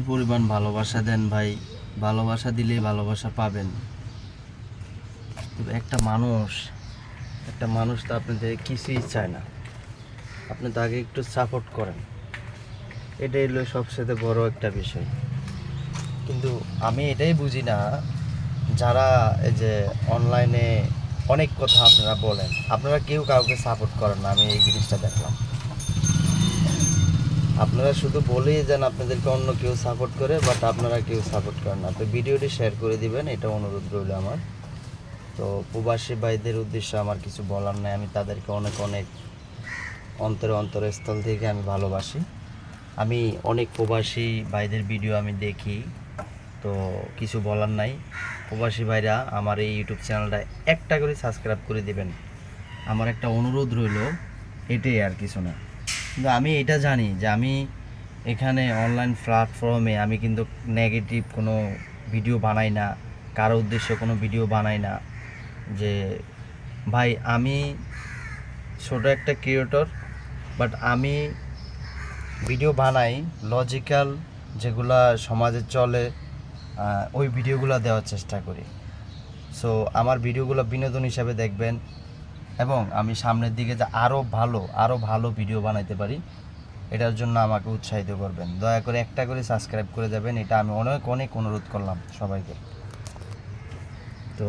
পরিমাণ ভালোবাসা দেন ভাই, ভালোবাসা দিলে ভালোবাসা পাবেন। তবে একটা মানুষ তো আপনাদের কিছুই চায় না, আপনি তাকে একটু সাপোর্ট করেন, এটাই হলো সবচেয়ে বড় একটা বিষয়। কিন্তু আমি এটাই বুঝি না, যারা এই যে অনলাইনে অনেক কথা আপনারা বলেন, আপনারা কেউ কাউকে সাপোর্ট করেন না। আমি এই জিনিসটা দেখলাম, আপনারা শুধু বলেই যান আপনাদেরকে অন্য কেউ সাপোর্ট করে, বাট আপনারা কেউ সাপোর্ট করেন না। তো ভিডিওটি শেয়ার করে দিবেন, এটা অনুরোধ রইল আমার। তো প্রবাসী ভাইদের উদ্দেশ্যে আমার কিছু বলার নাই, আমি তাদেরকে অনেক অনেক অন্তরস্থল থেকে আমি ভালোবাসি। আমি অনেক প্রবাসী ভাইদের ভিডিও আমি দেখি, তো কিছু বলার নাই। প্রবাসী ভাইরা আমার এই ইউটিউব চ্যানেলটা একটা করে সাবস্ক্রাইব করে দিবেন, আমার একটা অনুরোধ রইল, এটাই আর কিছু না। কিন্তু আমি এটা জানি যে আমি এখানে অনলাইন প্ল্যাটফর্মে আমি কিন্তু নেগেটিভ কোনো ভিডিও বানাই না, কারো উদ্দেশ্যে কোনো ভিডিও বানাই না। যে ভাই আমি ছোট একটা ক্রিয়েটর, বাট আমি ভিডিও বানাই লজিক্যাল, যেগুলা সমাজে চলে ওই ভিডিওগুলো দেওয়ার চেষ্টা করি। সো আমার ভিডিওগুলো বিনোদন হিসাবে দেখবেন, এবং আমি সামনের দিকে যে আরও ভালো ভিডিও বানাইতে পারি, এটার জন্য আমাকে উৎসাহিত করবেন। দয়া করে একটা করে সাবস্ক্রাইব করে দেবেন, এটা আমি অনেক অনেক অনুরোধ করলাম সবাইকে। তো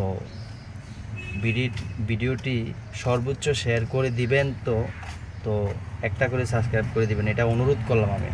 ভিডিওটি সর্বোচ্চ শেয়ার করে দিবেন, তো তো একটা করে সাবস্ক্রাইব করে দিবেন, এটা অনুরোধ করলাম আমি।